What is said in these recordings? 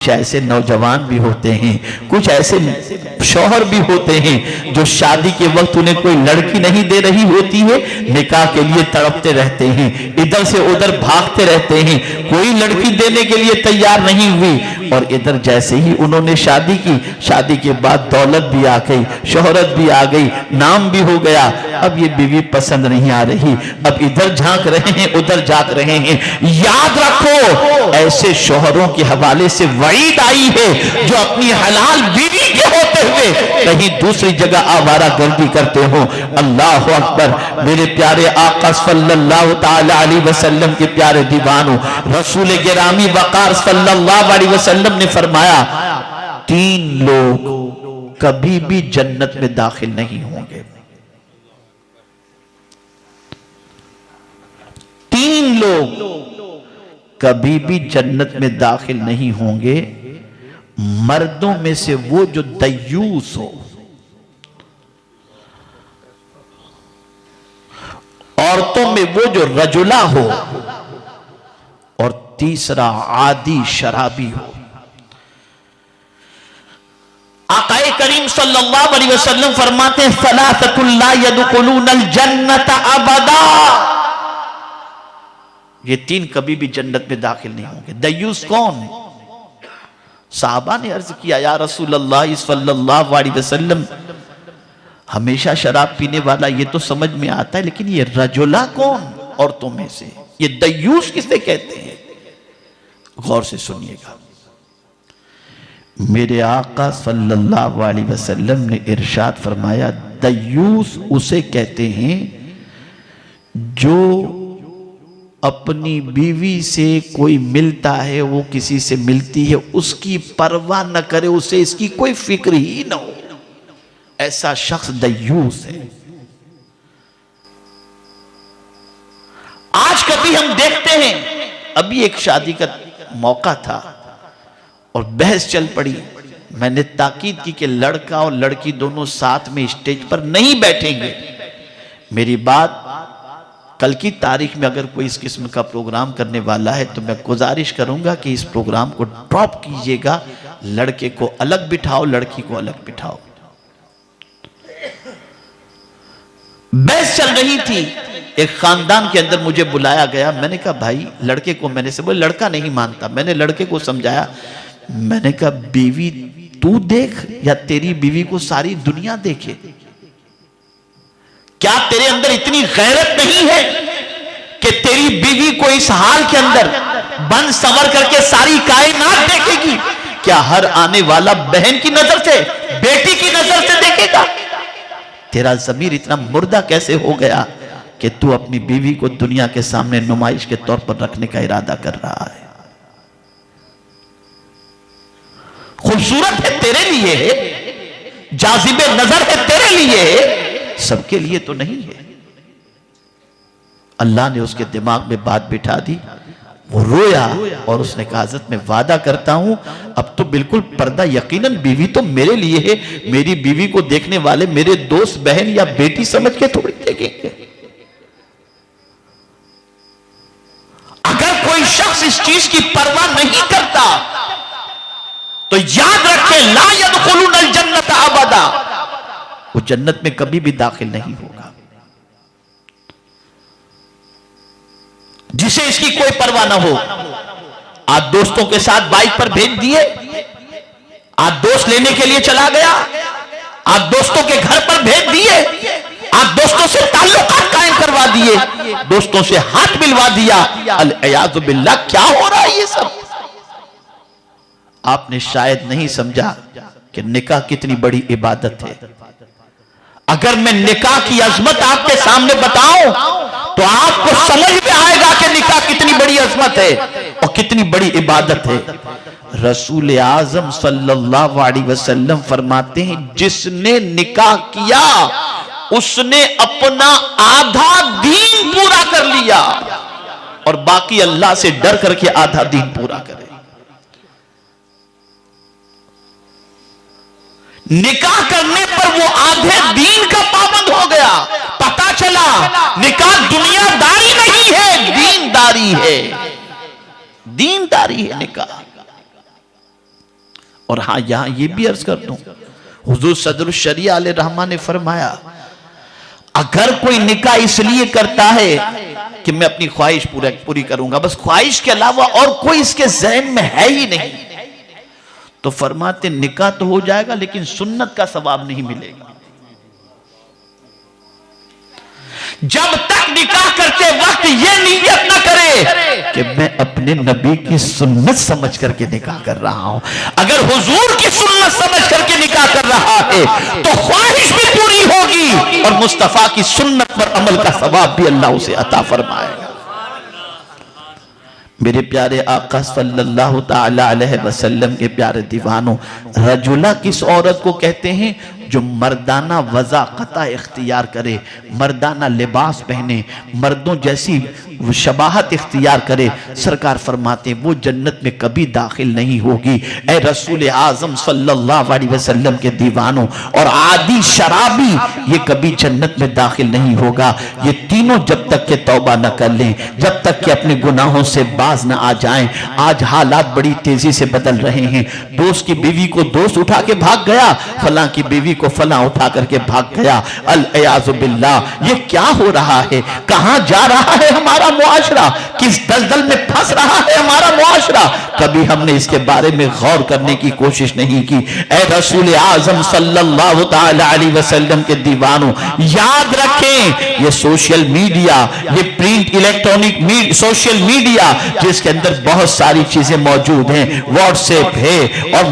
कुछ ऐसे नौजवान भी होते हैं, कुछ ऐसे शौहर भी होते हैं जो शादी के वक्त उन्हें कोई लड़की नहीं दे रही होती है, निकाह के लिए तड़पते रहते हैं, इधर से उधर भागते रहते हैं, कोई लड़की देने के लिए तैयार नहीं हुई। और इधर जैसे ही उन्होंने शादी की, शादी के बाद दौलत भी आ गई, शोहरत भी आ गई, नाम भी हो गया, अब ये बीवी पसंद नहीं आ रही, अब इधर झांक रहे हैं, उधर झांक रहे हैं। याद रखो, ऐसे शोहरों के हवाले से वईद आई है जो अपनी हलाल बीवी के होते हुए कहीं दूसरी जगह आवारा गर्दी करते हो। अल्लाह अकबर। मेरे प्यारे आका सल्लल्लाहु ताला अलैहि वसल्लम के प्यारे दीवानों, रसूल गिरामी वकार सल्लल्लाहु अलैहि वसल्लम ने फरमाया, 3 लोग कभी भी जन्नत में दाखिल नहीं होंगे। 3 लोग कभी भी जन्नत में दाखिल नहीं होंगे। मर्दों में से वो जो दयूस हो, औरतों में वो जो रजुला हो, और तीसरा आदि शराबी हो। आकाए करीम सल्लल्लाहु अलैहि वसल्लम फरमाते हैं, सलासतुल ला यदखुलूनल जन्नत अबदा। ये 3 कभी भी जन्नत में दाखिल नहीं होंगे। दयूस कौन? साहबा ने अर्ज किया, या रसूल अल्लाह सल्लल्लाहु अलैहि वसल्लम, हमेशा शराब पीने वाला ये तो समझ में आता है, लेकिन ये रजुला कौन औरतों में से? ये दयूस किसे कहते हैं? गौर से सुनिएगा। मेरे आका सल्लल्लाहु अलैहि वसल्लम ने इरशाद फरमाया, दयूस उसे कहते हैं जो अपनी बीवी से कोई मिलता है, वो किसी से मिलती है, उसकी परवाह न करे, उसे इसकी कोई फिक्र ही न हो, ऐसा शख्स दयूस है। आज कभी हम देखते हैं, अभी एक शादी का मौका था और बहस चल पड़ी। मैंने ताकीद की कि लड़का और लड़की दोनों साथ में स्टेज पर नहीं बैठेंगे। मेरी बात कल की तारीख में अगर कोई इस किस्म का प्रोग्राम करने वाला है तो मैं गुजारिश करूंगा कि इस प्रोग्राम को ड्रॉप कीजिएगा। लड़के को अलग बिठाओ, लड़की को अलग बिठाओ। बहस चल रही थी, एक खानदान के अंदर मुझे बुलाया गया। मैंने कहा भाई, लड़के को, मैंने से बोले लड़का नहीं मानता। मैंने लड़के को समझाया, मैंने कहा बीवी तू देख या तेरी बीवी को सारी दुनिया देखे? क्या तेरे अंदर इतनी गैरत नहीं है कि तेरी बीवी को इस हाल के अंदर बंद संवर करके सारी कायनात देखेगी? क्या हर आने वाला बहन की नजर से, बेटी की नजर से देखेगा? तेरा ज़मीर इतना मुर्दा कैसे हो गया कि तू अपनी बीवी को दुनिया के सामने नुमाइश के तौर पर रखने का इरादा कर रहा है? खूबसूरत है तेरे लिए, जाजिबे नजर है तेरे लिए, सबके लिए तो नहीं है। अल्लाह ने उसके दिमाग में बात बिठा दी। वो रोया और उसने कहा, हज़रत मैं वादा करता हूं अब तो बिल्कुल पर्दा, यकीनन बीवी तो मेरे लिए है, मेरी बीवी को देखने वाले मेरे दोस्त, बहन या बेटी समझ के थोड़ी देखेंगे। अगर कोई शख्स इस चीज की परवाह नहीं करता तो याद रखे, ला यदखुलूनल जन्नत अबदा, वो जन्नत में कभी भी दाखिल नहीं होगा। जिसे इसकी कोई परवाह ना हो। आज दोस्तों के साथ बाइक पर भेज दिए, आज दोस्त लेने के लिए चला गया, आज दोस्तों के घर पर भेज दिए, आज दोस्तों से ताल्लुकात कायम करवा दिए, दोस्तों से हाथ मिलवा दिया। अल-इयाज़ु बिल्लाह, क्या हो रहा है ये सब? आपने शायद नहीं समझा कि निकाह कितनी बड़ी इबादत है। अगर मैं निकाह की अजमत आपके सामने बताऊं तो आपको समझ में आएगा कि निकाह कितनी बड़ी अजमत है और कितनी बड़ी इबादत है। रसूल आजम सल्लल्लाहु अलैहि वसल्लम फरमाते हैं, जिसने निकाह किया उसने अपना आधा दीन पूरा कर लिया, और बाकी अल्लाह से डर करके आधा दीन पूरा करे। निकाह करने पर वो आधे दीन का पाबंद हो गया। पता चला निकाह दुनियादारी नहीं है, दीनदारी है। दीनदारी है निकाह। और हाँ, यहां ये भी अर्ज कर दूं, हुजूर सदरुल शरिया अलैहि रहमा ने फरमाया, अगर कोई निकाह इसलिए करता है कि मैं अपनी ख्वाहिश पूरी करूंगा, बस ख्वाहिश के अलावा और कोई इसके ज़हन में है ही नहीं, तो फरमाते निकाह तो हो जाएगा लेकिन सुन्नत का सवाब नहीं मिलेगा। जब तक निकाह करते वक्त ये नियत न करे कि मैं अपने नबी की सुन्नत समझ करके निकाह कर रहा हूं। अगर हुजूर की सुन्नत समझ करके निकाह कर रहा है तो ख्वाहिश भी पूरी होगी और मुस्तफा की सुन्नत पर अमल का सवाब भी अल्लाह उसे अता फरमाएगा। मेरे प्यारे आका सल्लल्लाहु ताला अलैहि वसल्लम के प्यारे दीवानों, रजुला किस औरत को कहते हैं? जो मर्दाना वज़ाक़ता इख्तियार करे, मर्दाना लिबास पहने, मर्दों जैसी शबाहत इख्तियार करे। सरकार फरमाते वो जन्नत में कभी दाखिल नहीं होगी। ए रसूल आज़म सल्लल्लाहु अलैहि वसल्लम के दीवानों, और आदि शराबी ये कभी जन्नत में दाखिल नहीं होगा। ये तीनों जब तक के तौबा न कर लें, जब तक कि अपने गुनाहों से बाज न आ जाएं। आज हालात बड़ी तेजी से बदल रहे हैं। दोस्त की बीवी को दोस्त उठा के भाग गया, फलां की बीवी को फलां उठा करके भाग गया। अल-इयाज़ु बिल्लाह, ये क्या हो रहा है? कहां जा रहा है हमारा मुआशरा? किस दलदल में फंस रहा है हमारा मुआशरा? कभी हमने इसके बारे में गौर करने की कोशिश नहीं की। ए रसूल आज़म सल्लल्लाहु ताला अलैहि वसल्लम के दीवानों, याद रखें ये सोशल मीडिया, ये प्रिंट इलेक्ट्रॉनिक सोशल मीडिया जिसके अंदर बहुत सारी चीजें मौजूद हैं, व्हाट्सएप है और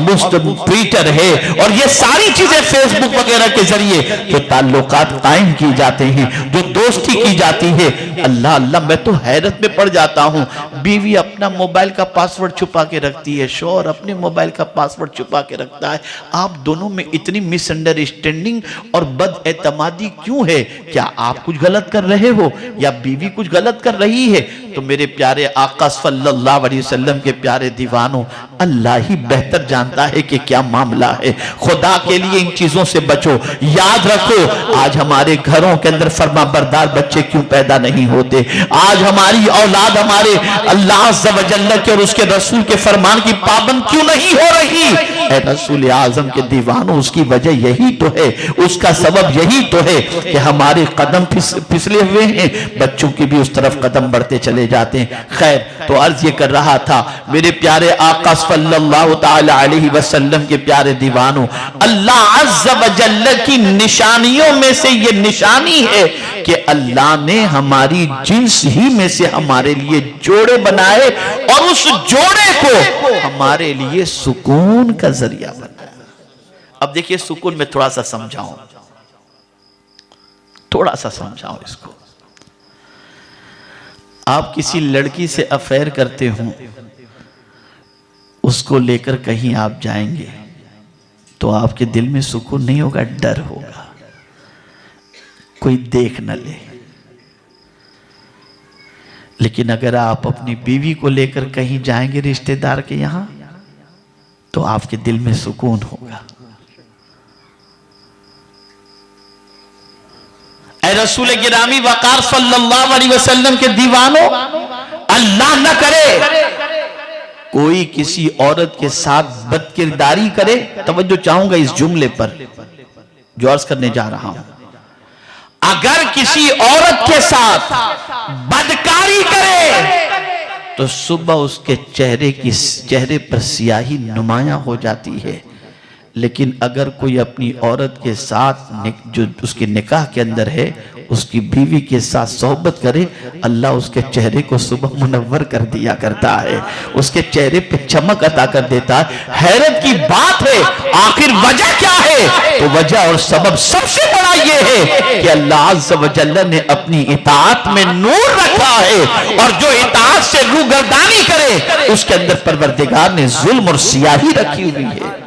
ट्विटर है और ये सारी चीजें फेसबुक वगैरह के जरिए जो ताल्लुकात कायम की जाते हैं, जो दोस्ती की जाती है, अल्लाह अल्लाह मैं तो हैरत में पड़ जाता हूं। बीवी अपना मोबाइल का पासवर्ड छुपा के रखती है, शौहर अपने मोबाइल का पासवर्ड छुपा के रखता है। आप दोनों में इतनी मिसअंडरस्टैंडिंग और बदएतमादी क्यों है? क्या आप कुछ गलत कर रहे हो या बीवी कुछ गलत कर रही है? तो मेरे प्यारे आका सल्लल्लाहु अलैहि वसल्लम के प्यारे दीवानों, अल्लाह ही बेहतर जानता है कि क्या मामला है। खुदा के लिए इन चीजों से बचो। याद रखो, आज हमारे घरों के अंदर फरमाबरदार बच्चे क्यों पैदा नहीं होते? आज हमारी औलाद हमारे अल्लाह अज़्ज़ व जल्ल के और उसके रसूल के फरमान की पाबंद क्यों नहीं हो रही? ऐ रसूल आज़म के दीवानों, उसकी वजह यही तो है, उसका सबब यही तो है कि हमारे कदम फिसले हुए हैं, बच्चों की भी उस तरफ कदम बढ़ते चले जाते हैं। खैर, तो अर्ज ये कर रहा था मेरे प्यारे आका सल्लल्लाहु ताला अलैहि वसल्लम के प्यारे दीवानों, अल्लाह अज़्ज़ व जल्ल की निशानियों में से ये निशानी है कि अल्लाह ने हमारी जिन्स ही में से हमारे लिए जोड़े बनाए और उस जोड़े को हमारे लिए सुकून का जरिया बनाया। अब देखिए, सुकून में थोड़ा सा समझाऊं इसको। आप किसी लड़की से अफेयर करते हो, उसको लेकर कहीं आप जाएंगे तो आपके दिल में सुकून नहीं होगा, डर होगा, कोई देख न ले। लेकिन अगर आप अपनी बीवी को लेकर कहीं जाएंगे रिश्तेदार के यहां तो आपके दिल में सुकून होगा। ऐ रसूल गिरामी वकार सल्लल्लाहु अलैहि वसल्लम के दीवानों, अल्लाह न करे कोई किसी औरत के साथ बदकिरदारी करे। तवज्जो चाहूंगा इस जुमले पर जो अर्ज करने जा रहा हूं। अगर किसी औरत के साथ बदकारी करे तो सुबह उसके चेहरे पर स्याही नुमायां हो जाती है। लेकिन अगर कोई अपनी औरत के साथ जो उसके निकाह के अंदर है, उसकी बीवी के साथ सोहबत करे, अल्लाह उसके चेहरे को सुबह मुनव्वर कर दिया करता है, उसके चेहरे पे चमक अता कर देता है। हैरत की बात है, आखिर वजह क्या है? तो वजह और सबब सबसे बड़ा ये है कि अल्लाह अज़्ज़ व जल्ल ने अपनी इताअत में नूर रखा है और जो इताअत से रूगर्दानी करे उसके अंदर परवरदिगार ने जुल्म और सियाही रखी हुई है।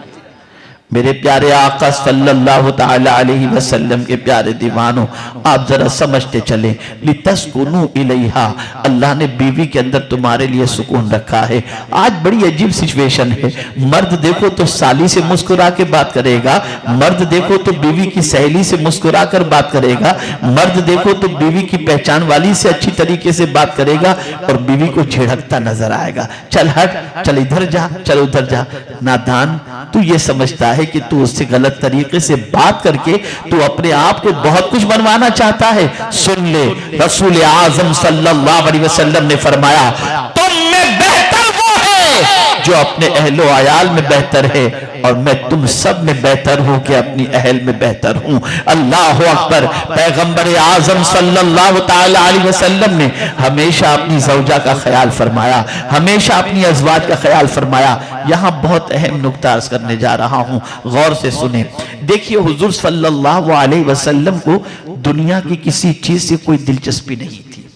मेरे प्यारे आका सल्लल्लाहु ताला अलैहि वसल्लम के प्यारे दीवानों, आप जरा समझते चले, लितस्कुनु इलैहा, अल्लाह ने बीवी के अंदर तुम्हारे लिए सुकून रखा है। आज बड़ी अजीब सिचुएशन है, मर्द देखो तो साली से मुस्कुरा के बात करेगा, मर्द देखो तो बीवी की सहेली से मुस्कुरा कर बात करेगा, मर्द देखो तो बीवी की पहचान वाली से अच्छी तरीके से बात करेगा और बीवी को झिड़कता नजर आएगा, चल हट, चल इधर जा, चल उधर जा। नादान, तू ये समझता है कि तू उससे गलत तरीके से बात करके तू अपने आप को बहुत कुछ बनवाना चाहता है। सुन ले, रसूल आजम सल्लल्लाहु अलैहि वसल्लम ने फरमाया, तुम में बेहतर वो है जो अपने अहलो आयाल में बेहतर है और मैं तुम सब में बेहतर हूं कि अपनी अहल में बेहतर हूं। अल्लाह अकबर। पैगंबर आजम सल्लल्लाहु ताला अलैहि वसल्लम ने हमेशा अपनी ज़ौजा का ख्याल फरमाया, हमेशा अपनी अज़वाज का ख्याल फरमाया। यहां बहुत अहम नुक्ता अर्ज करने जा रहा हूं, गौर से सुने। देखिए, हुजूर सल्लल्लाहु अलैहि वसल्लम को दुनिया की किसी चीज से कोई दिलचस्पी नहीं थी,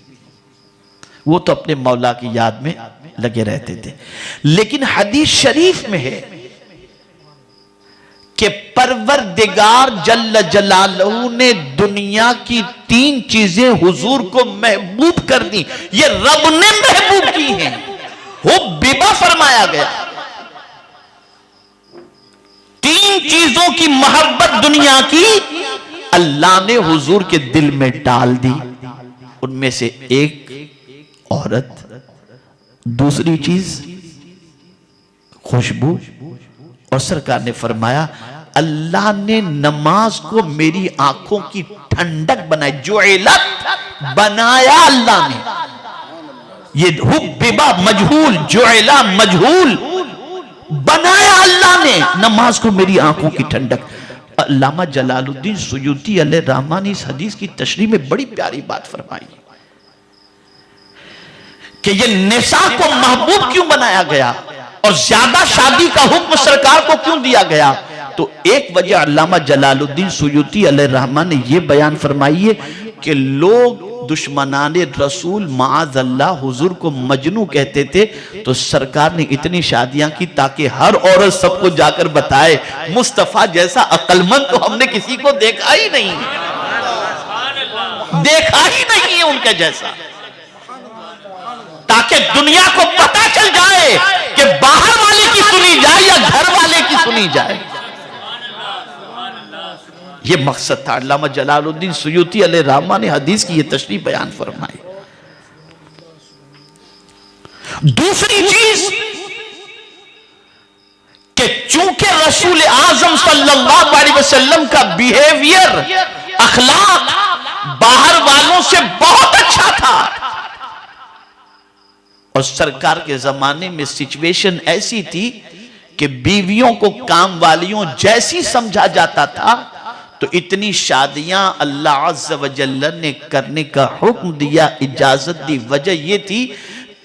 वो तो अपने मौला की याद में लगे रहते थे। लेकिन हदीस शरीफ में है कि परवरदिगार जल्ल जलालहू ने दुनिया की 3 चीजें हुजूर को महबूब कर दी। ये रब ने महबूब की हैं, हुब्बिबा फरमाया गया। 3 चीजों की मोहब्बत दुनिया की अल्लाह ने हुजूर के दिल में डाल दी। उनमें से एक औरत, दूसरी चीज खुशबू, और सरकार ने फरमाया अल्लाह ने नमाज को मेरी आंखों की ठंडक बनाई, जुइलत बनाया अल्लाह ने। ये हुब्बिबा मजहूल, जुइला मजहूल, बनाया अल्लाह ने नमाज को मेरी आंखों की ठंडक। अल्लामा जलालुद्दीन सुयूती अलैहि रहमा ने इस हदीस की तशरीह में बड़ी प्यारी बात फरमाई कि ये निसा को महबूब क्यों बनाया गया और ज्यादा शादी का हुक्म सरकार को क्यों दिया गया। तो एक वजह अल्लामा जलालुद्दीन सुयूती अलैहि रहमा ने यह बयान फरमाई है कि लोग दुश्मनाने रसूल माअज़ल्लाह हुजूर को मजनू कहते थे, तो सरकार ने इतनी शादियां की ताकि हर औरत सबको जाकर बताए मुस्तफा जैसा अक्लमंद तो हमने किसी को देखा ही नहीं, देखा ही नहीं है उनके जैसा, ताकि दुनिया को पता चल जाए कि बाहर वाले की सुनी जाए या घर वाले की सुनी जाए। ये मकसद था। अल्लामा जलालुद्दीन सुयूती अलैहि रहमा ने हदीस की ये तशरीह बयान फरमाई। दूसरी चीज कि चूंकि रसूल आजम सल्लल्लाहु अलैहि वसल्लम का बिहेवियर, अखलाक बाहर वालों से बहुत अच्छा था और सरकार के जमाने में सिचुएशन ऐसी थी कि बीवियों को काम वालियों जैसी समझा जाता था, तो इतनी शादियां अल्लाह अज़्ज़ व जल्ल ने करने का हुक्म दिया, इजाजत दी। वजह यह थी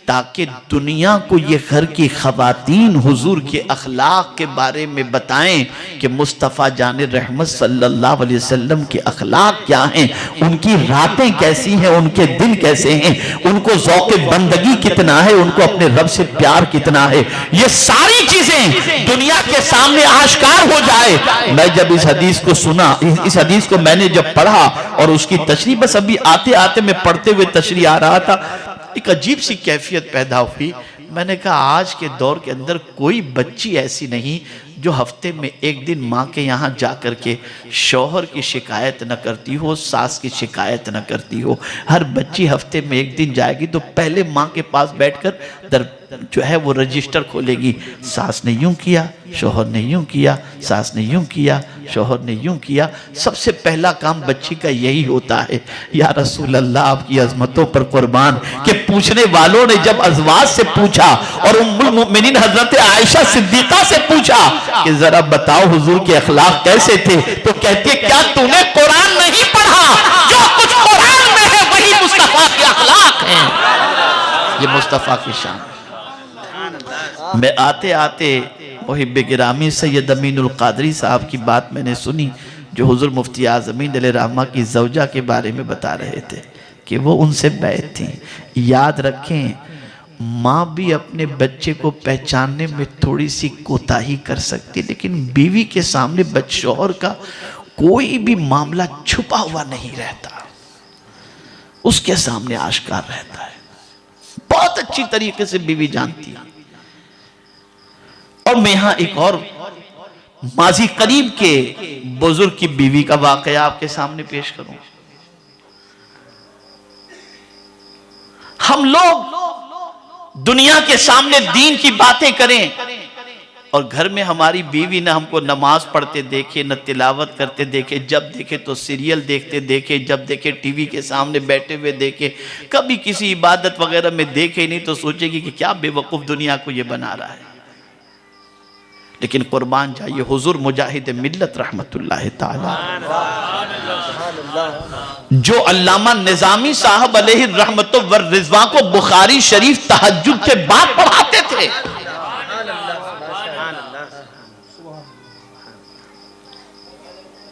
ताकि दुनिया को ये घर की खवातीन हुजूर के अखलाक के बारे में बताएं कि मुस्तफ़ा जाने रहमत सल्लल्लाहु अलैहि वसल्लम के अखलाक क्या हैं, उनकी रातें कैसी हैं, उनके दिन कैसे हैं, उनको ज़ौक़े बंदगी कितना है, उनको अपने रब से प्यार कितना है। ये सारी चीजें दुनिया के सामने आश्कार हो जाए। मैं जब इस हदीस को सुना, इस हदीस को मैंने जब पढ़ा और उसकी तशरीह, बस अभी आते आते मैं पढ़ते हुए तशरीह आ रहा था, एक अजीब सी कैफियत पैदा हुई। मैंने कहा आज के दौर के अंदर कोई बच्ची ऐसी नहीं जो हफ्ते में एक दिन माँ के यहाँ जा कर के शौहर की शिकायत न करती हो, सास की शिकायत न करती हो। हर बच्ची हफ्ते में एक दिन जाएगी तो पहले माँ के पास बैठकर जो है वो रजिस्टर खोलेगी, सास ने यूं किया, शौहर ने यूं किया, सास ने यूं किया, शौहर ने यूं किया। सबसे पहला काम बच्ची का यही होता है। या रसूल अल्लाह, आपकी अजमतों पर कुर्बान के पूछने वालों ने जब अज़वाज से पूछा और उम्मुल मोमिनीन हजरत आयशा सिद्दीक़ा से पूछा कि जरा बताओ हुजूर के अखलाक कैसे थे, तो कहती है क्या तूने कुरान नहीं पढ़ा? जो कुछ कुरान में है वही मुस्तफा के अखलाक हैं। ये मुस्तफा की शान। मैं आते आते मुहिब गिरामी सैयद अमीनुल क़ादरी साहब की बात मैंने सुनी, जो हुजूर मुफ्ती आज़मीन अलैहि रहमा की ज़ौजा के बारे में बता रहे थे कि वो उनसे बैत थी। याद रखें, माँ भी अपने बच्चे को पहचानने में थोड़ी सी कोताही कर सकती है, लेकिन बीवी के सामने शौहर का कोई भी मामला छुपा हुआ नहीं रहता, उसके सामने आश्कार रहता है। बहुत अच्छी तरीके से बीवी जानती है। और मैं यहां एक और माजी करीब के बुजुर्ग की बीवी का वाकया आपके सामने पेश करूं। हम लोग दुनिया के सामने दीन की बातें करें और घर में हमारी बीवी ने हमको नमाज पढ़ते देखे, न तिलावत करते देखे, जब देखे तो सीरियल देखते देखे, जब देखे टीवी के सामने बैठे हुए देखे, कभी किसी इबादत वगैरह में देखे नहीं तो सोचेगी कि क्या बेवकूफ दुनिया को ये बना रहा है। लेकिन कुर्बान जाइए हुजूर मुजाहिद मिल्लत रहमतुल्लाह ताला, जो अल्लामा निजामी साहब अलैहि रहमत व रिजवा को बुखारी शरीफ तहज्जुद के बाद पढ़ाते थे।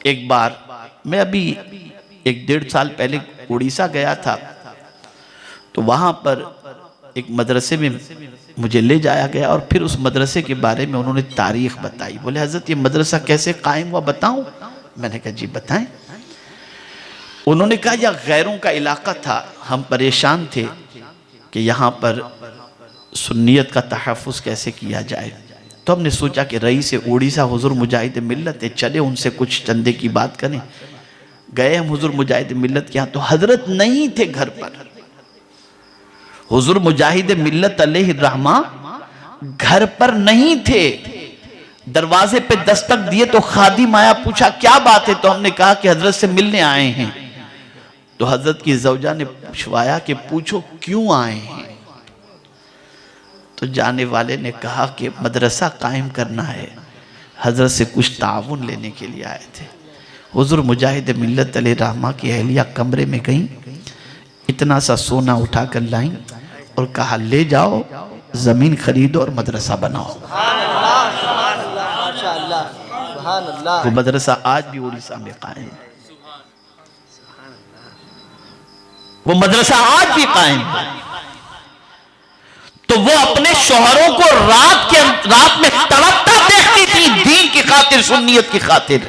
एक बार मैं अभी 1-1.5 साल पहले उड़ीसा गया था, तो वहां पर एक मदरसे में मुझे ले जाया गया और फिर उस मदरसे के बारे में उन्होंने तारीख बताई। बोले हजरत ये मदरसा कैसे कायम हुआ बताऊं? मैंने कहा जी बताएं। उन्होंने कहा यह गैरों का इलाका था, हम परेशान थे कि यहाँ पर सुन्नियत का तहफ़्फ़ुज़ कैसे किया जाए। तो हमने सोचा कि रईस उड़ीसा हुजूर मुजाहिद मिल्लत है, चले उनसे कुछ चंदे की बात करें। गए हम हुजूर मुजाहिद मिल्लत के यहाँ, तो हजरत नहीं थे घर पर। हुजूर मुजाहिद मिल्लत अलैहि रहमा घर पर नहीं थे। दरवाजे पे दस्तक दिए तो खादिम आया, पूछा क्या बात है? तो हमने कहा कि हजरत से मिलने आए हैं। तो हजरत की ज़ौजा ने पूछवाया कि पूछो क्यों आए हैं? तो जाने वाले ने कहा कि मदरसा कायम करना है, हजरत से कुछ ताउन लेने के लिए आए थे। हुजूर मुजाहिद मिल्लत अलैहि रहमा की अहलिया कमरे में गई, इतना सा सोना उठा कर लाई और कहा ले जाओ जमीन खरीदो और मदरसा बनाओ। वो मदरसा आज भी उड़ीसा में कायम है। वो मदरसा आज भी कायम है। तो वो अपने शौहरों को रात में तड़पता देखती थी दीन की खातिर, सुन्नियत की खातिर।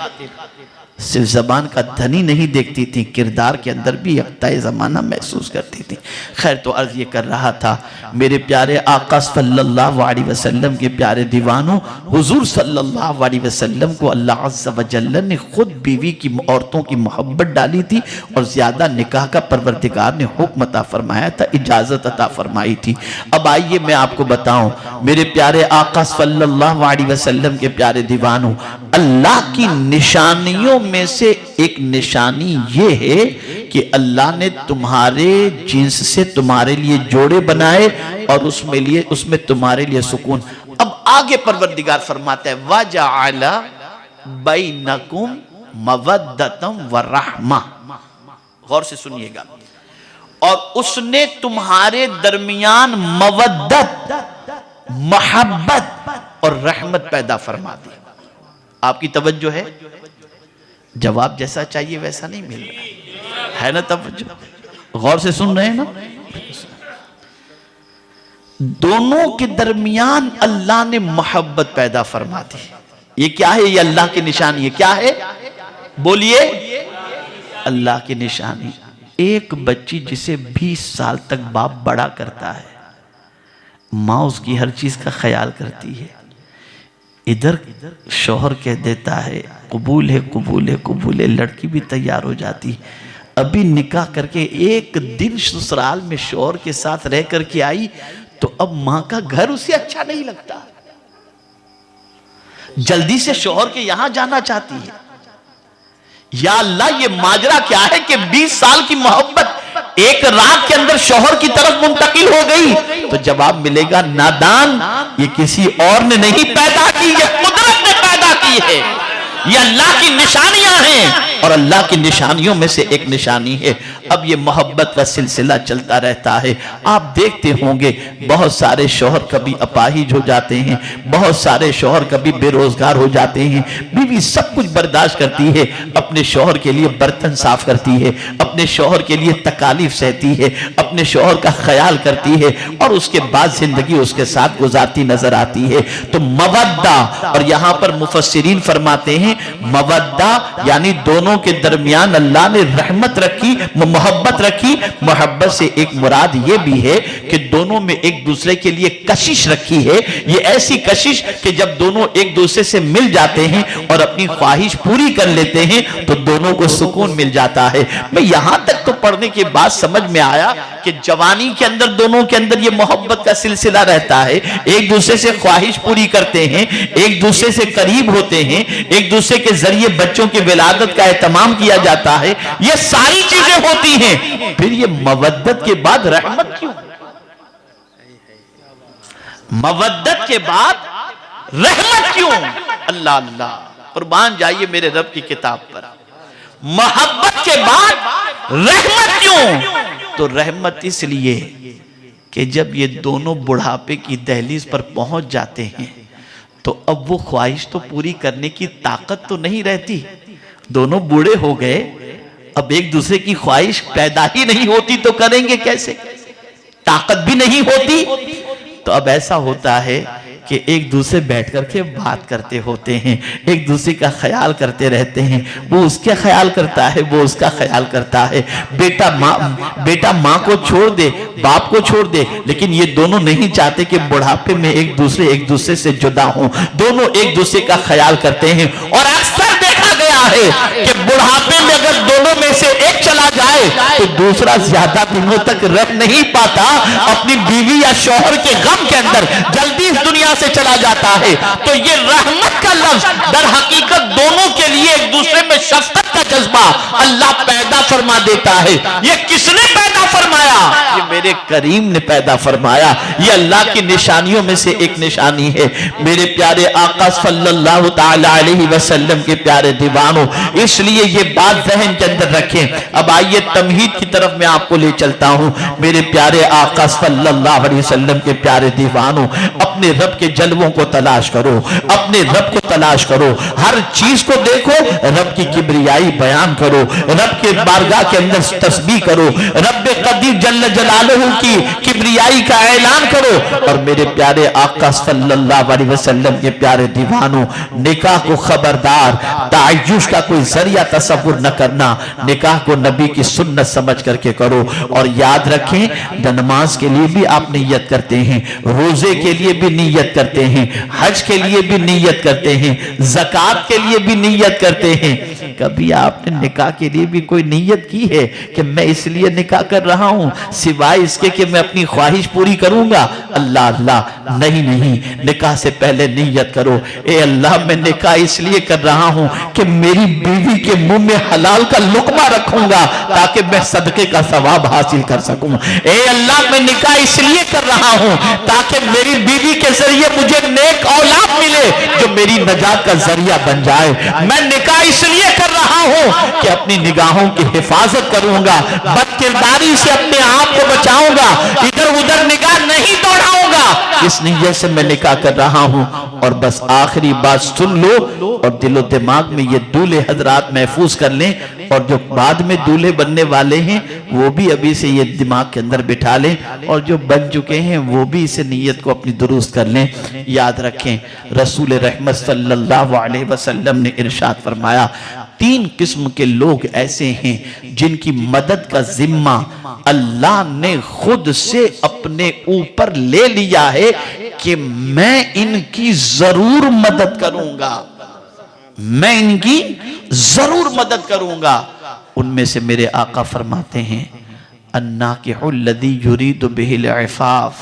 सिर्फ जबान का धनी नहीं देखती थी, किरदार के अंदर भी अक्ताए ज़माना महसूस करती थी। खैर, तो अर्ज़ ये कर रहा था, मेरे प्यारे आका सल्लल्लाहु अलैहि वसल्लम के प्यारे दीवानों, हुजूर सल्लल्लाहु अलैहि वसल्लम को अल्लाह अज़्ज़ व जल्ल ने खुद बीवी की औरतों की मोहब्बत डाली थी और ज़्यादा निकाह का परवरदिगार ने हुक्म अता फरमाया था, इजाज़त अता फरमाई थी। अब आइए मैं आपको बताऊं, मेरे प्यारे आका सल्लल्लाहु अलैहि वसल्लम के प्यारे दीवानों, अल्लाह की निशानियों में से एक निशानी ये है कि अल्लाह ने तुम्हारे जिन्स से तुम्हारे लिए जोड़े बनाए और उसमें तुम्हारे लिए सुकून। अब आगे परवरदिगार फरमाता है वजअला बैनकुम मवद्दतम व रहमा। गौर से सुनिएगा, और उसने तुम्हारे दरमियान मवद्दत, मोहब्बत और रहमत पैदा फरमा दी। आपकी तवज्जो है? जवाब जैसा चाहिए वैसा नहीं मिल रहा है ना? तवज्जो, गौर से सुन रहे हैं ना? दोनों के दरमियान अल्लाह ने मोहब्बत पैदा फरमा दी। ये क्या है? ये अल्लाह की निशानी है। क्या है? बोलिए। अल्लाह की निशानी। एक बच्ची जिसे 20 साल तक बाप बड़ा करता है, माँ उसकी हर चीज का ख्याल करती है, इधर शौहर कह देता है कबूल है कबूल है कबूल है, लड़की भी तैयार हो जाती। अभी निकाह करके एक दिन ससुराल में शौहर के साथ रह करके आई तो अब माँ का घर उसे अच्छा नहीं लगता, जल्दी से शौहर के यहां जाना चाहती है। या अल्लाह, ये माजरा क्या है कि 20 साल की मोहब्बत एक रात के अंदर शौहर की तरफ मुंतकिल हो गई? तो जवाब मिलेगा नादान, ये किसी और ने नहीं पैदा की, ये कुदरत ने पैदा की है। ये अल्लाह की निशानियां हैं। और अल्लाह की निशानियों में से एक निशानी है। अब ये मोहब्बत का सिलसिला चलता रहता है। आप देखते होंगे बहुत सारे शौहर कभी अपाहिज हो जाते हैं, बहुत सारे शौहर कभी बेरोजगार हो जाते हैं। बीवी सब कुछ बर्दाश्त करती है, अपने शौहर के लिए बर्तन साफ करती है, अपने शौहर के लिए तकालीफ सहती है, अपने शौहर का ख्याल करती है और उसके बाद जिंदगी उसके साथ गुजारती नजर आती है। तो मवद्दा, और यहां पर मुफस्सिरीन फरमाते हैं मवद्दा यानी दोनों के दरमियान अल्लाह ने रहमत रखी, मोहब्बत रखी। मोहब्बत से एक मुराद ये भी है कि दोनों में एक दूसरे के लिए कशिश रखी है। ये ऐसी कशिश कि जब दोनों एक दूसरे से मिल जाते हैं और अपनी ख्वाहिश पूरी कर लेते हैं तो दोनों को सुकून मिल जाता है। मैं यहां तक तो पढ़ने के बाद समझ में आया कि जवानी के अंदर दोनों के अंदर ये मोहब्बत का सिलसिला रहता है, एक दूसरे से ख्वाहिश पूरी करते हैं, एक दूसरे से करीब होते हैं, एक दूसरे के जरिए बच्चों की विलादत का एहतमाम किया जाता है। ये सारी चीजें होती हैं, फिर ये मवद्दत के बाद रहमत क्यों? मवद्दत के बाद रहमत क्यों? अल्लाह अल्लाह, कुर्बान जाइए मेरे रब की किताब पर। मोहब्बत के बाद रहमत क्यों? तो रहमत इसलिए कि जब ये दोनों बुढ़ापे की दहलीज पर पहुंच जाते हैं तो अब वो ख्वाहिश तो पूरी करने की ताकत तो नहीं रहती। दोनों बूढ़े हो गए, अब एक दूसरे की ख्वाहिश पैदा ही नहीं होती तो करेंगे कैसे? ताकत भी नहीं होती। तो अब ऐसा होता है कि एक दूसरे बैठ करके बात करते होते हैं, एक दूसरे का ख्याल करते रहते हैं। वो उसका ख्याल करता है, वो उसका ख्याल करता है। बेटा माँ को छोड़ दे, बाप को छोड़ दे, लेकिन ये दोनों नहीं चाहते कि बुढ़ापे में एक दूसरे से जुदा हों। दोनों एक दूसरे का ख्याल करते हैं और अक्सर देखा गया है कि बुढ़ापे में अगर दोनों में से एक चला जाए तो दूसरा ज्यादा दिनों तक रह नहीं पाता, अपनी बीवी या शौहर के गम के अंदर जल्दी इस दुनिया से चला जाता है। तो ये रहमत का लफ्ज दर हकीकत दोनों के लिए एक दूसरे में शफकत का जज्बा अल्लाह पैदा फरमा देता है। ये किसने पैदा फरमाया? ये मेरे करीम ने पैदा फरमाया। ये अल्लाह की निशानियों में से एक निशानी है। मेरे प्यारे आका सल्लल्लाहु ताला अलैहि वसल्लम के प्यारे दीवानों, इसलिए ये बात जहन के अंदर रखें। अब आइए तमहीद की तरफ मैं आपको ले चलता हूं। मेरे प्यारे आका सल्लल्लाहु अलैहि वसल्लम के प्यारे दीवानों, अपने रब के जलवों को तलाश करो, अपने रब को तलाश करो, हर चीज को देखो, रब की किब्रियाई बयान करो, रब के बारगाह के अंदर तस्बीह करो, रब कदीर जल्ल जलालहू की किब्रियाई का ऐलान करो। और मेरे प्यारे आका सल्लल्लाहु अलैहि वसल्लम के प्यारे दीवानों, निकाह को खबरदार ताय्युश का कोई जरिया तसव्वुर न करना, निकाह को नबी की सुन्नत समझ करके करो। और याद रखें, नमाज के लिए भी आप नियत करते हैं, रोजे के लिए भी नियत करते हैं, हज के लिए भी नियत करते हैं, ज़कात के लिए भी नियत करते हैं। कभी आपने निकाह के लिए भी कोई नियत की है कि मैं इसलिए निकाह कर रहा हूं सिवाय इसके कि मैं अपनी ख्वाहिश पूरी करूंगा? अल्लाह अल्लाह, नहीं नहीं, निकाह से पहले नियत करो, ए अल्लाह मैं निकाह इसलिए कर रहा हूं कि मेरी बीवी के मुंह में हलाल का लुकमा रखूंगा ताकि मैं सदके का सवाब हासिल कर सकूं। ए अल्लाह मैं निकाह इसलिए कर रहा हूं ताकि मेरी बीवी के जरिए मुझे नेक औलाद मिले जो मेरी नजात का जरिया बन जाए। मैं निकाह इसलिए कर रहा हूं कि अपनी निगाहों की हिफाजत करूंगा, बदकिरदारी से अपने आप को बचाऊंगा, इधर उधर निगाह नहीं दौड़ाऊंगा, इस नीयत से मैं निकाह कर रहा हूं। और बस आखिरी बात सुन लो और दिलो दिमाग में ये दूल्हे हजरात महफूज कर लें, और जो बाद में दूल्हे बनने वाले हैं वो भी अभी से ये दिमाग के अंदर बिठा लें, और जो बन चुके हैं वो भी इस नीयत को अपनी दुरुस्त कर लें। याद रखें, रसूल रहमत सल्लल्लाहु अलैहि वसल्लम ने इरशाद फरमाया, 3 किस्म के लोग ऐसे हैं जिनकी मदद का जिम्मा अल्लाह ने खुद से अपने ऊपर ले लिया है कि मैं इनकी जरूर मदद करूंगा, मैं इनकी जरूर मदद करूंगा। उनमें से मेरे आका फरमाते हैं, अन्नाकिहुल्लज़ी युरीदु बिहिल इफ़ाफ़,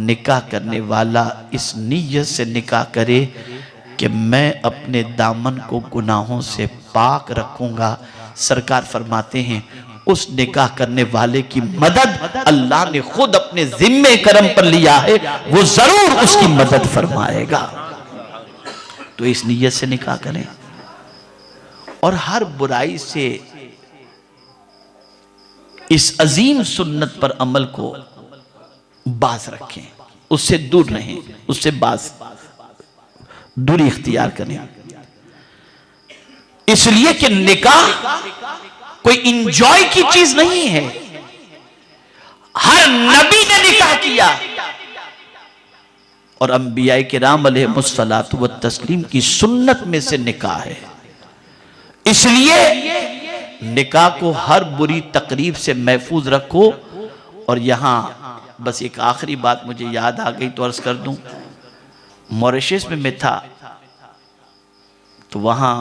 निकाह करने वाला इस नीयत से निकाह करे कि मैं अपने दामन को गुनाहों से पाक रखूंगा। सरकार फरमाते हैं, उस निकाह करने वाले की मदद अल्लाह ने खुद अपने जिम्मे करम पर लिया है, वो जरूर उसकी मदद फरमाएगा। तो इस नीयत से निकाह करें। और हर बुराई से इस अजीम सुन्नत पर अमल को बाज रखें, उससे दूर रहें, उससे बाज दूरी इख्तियार करें। इसलिए कि निकाह कोई इंजॉय की चीज नहीं है। हर नबी ने निकाह किया और अंबियाए किराम अलैहिमुस्सलातु व तस्लीम की सुन्नत में से निकाह है। इसलिए निकाह को हर बुरी तकरीब से महफूज रखो। और यहां बस एक आखिरी बात मुझे याद आ गई तो अर्ज कर दूं। मॉरिशस में मैं था तो वहां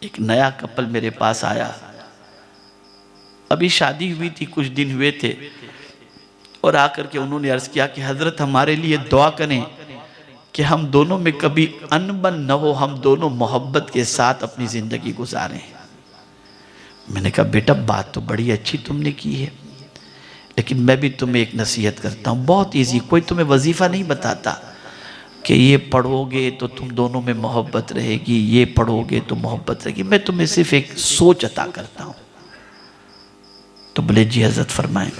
एक नया कपल मेरे पास आया, अभी शादी हुई थी, कुछ दिन हुए थे, और आकर के उन्होंने अर्ज किया कि हजरत हमारे लिए दुआ करें कि हम दोनों में कभी अनबन न हो, हम दोनों मोहब्बत के साथ अपनी जिंदगी गुजारें। मैंने कहा बेटा बात तो बड़ी अच्छी तुमने की है, लेकिन मैं भी तुम्हें एक नसीहत करता हूँ, बहुत इजी, कोई तुम्हें वजीफा नहीं बताता कि ये पढ़ोगे तो तुम दोनों में मोहब्बत रहेगी, ये पढ़ोगे तो मोहब्बत रहेगी। मैं तुम्हें सिर्फ एक सोच अता करता हूँ। तो बोले जी हजरत फरमाएं।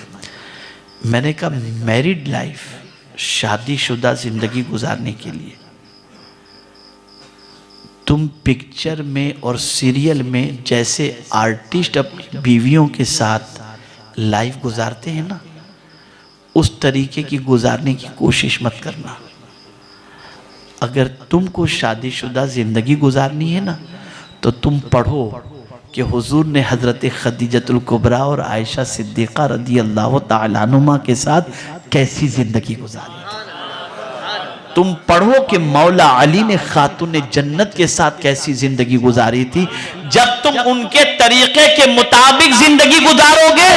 मैंने कहा मैरिड लाइफ, शादीशुदा जिंदगी गुजारने के लिए तुम पिक्चर में और सीरियल में जैसे आर्टिस्ट अपनी बीवियों के साथ लाइफ गुजारते हैं ना, उस तरीके की गुजारने की कोशिश मत करना। अगर तुमको शादीशुदा जिंदगी गुजारनी है ना, तो तुम पढ़ो कि हुजूर ने हजरत खदीजतुल कुबरा और आयशा सिद्दीक़ा रदी अल्लाह तआला अन्हुमा के साथ कैसी जिंदगी गुजारी। तुम पढ़ो कि मौला अली ने खातून जन्नत के साथ कैसी जिंदगी गुजारी थी। जब तुम उनके तरीके के मुताबिक जिंदगी गुजारोगे,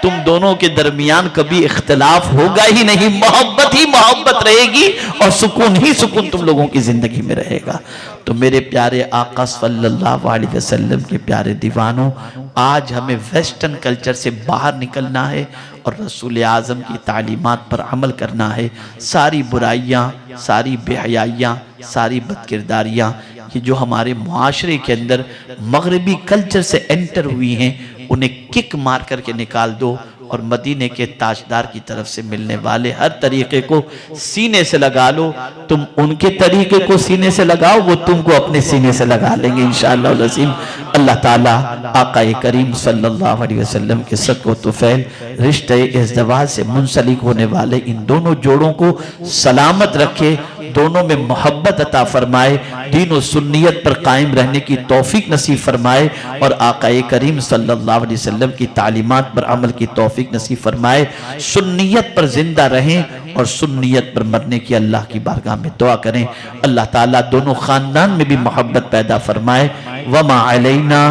तुम दोनों के दरमियान कभी इख्तिलाफ होगा ही नहीं, मोहब्बत ही मोहब्बत रहेगी और सुकून ही सुकून तुम लोगों की जिंदगी में रहेगा। तो मेरे प्यारे आका सल्लल्लाहु अलैहि वसल्लम के प्यारे दीवानों, आज हमें वेस्टर्न कल्चर से बाहर निकलना है और रसूल आज़म की तालीमात पर अमल करना है। सारी बुराइयाँ, सारी बेहयाइयाँ, सारी बदकिरदारियाँ कि जो हमारे मुआशरे के अंदर मगरबी कल्चर से एंटर हुई हैं, उन्हें किक मार करके निकाल दो और मदीने के ताजदार की तरफ से मिलने वाले हर तरीके को सीने से लगा लो। तुम उनके तरीके को सीने से लगाओ, वो तुमको अपने सीने से लगा लेंगे इंशाअल्लाह अज़ीम। अल्लाह ताला आक़ाए करीम सल्लल्लाहु अलैहि वसल्लम के सदक़ व तुफ़ैल रिश्ते इज़्दिवाज से मुंसलिक होने वाले इन दोनों जोड़ों को सलामत रखे, दोनों में मोहब्बत अता फरमाए, दीन और सुन्नियत पर कायम रहने की तौफीक नसीब फरमाए और आक़ाए करीम सल्लल्लाहु अलैहि वसल्लम की तालीमात पर अमल की तौफीक नसीब फरमाए। सुन्नियत पर जिंदा रहें और सुन्नियत पर मरने की अल्लाह की बारगाह में दुआ करें। अल्लाह ताला दोनों खानदान में भी मोहब्बत पैदा फरमाए। वमा अलैना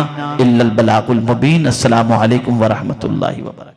इल्लल बलागुल मुबीन। अस्सलामु अलैकुम व रहमतुल्लाहि व बरकातहू।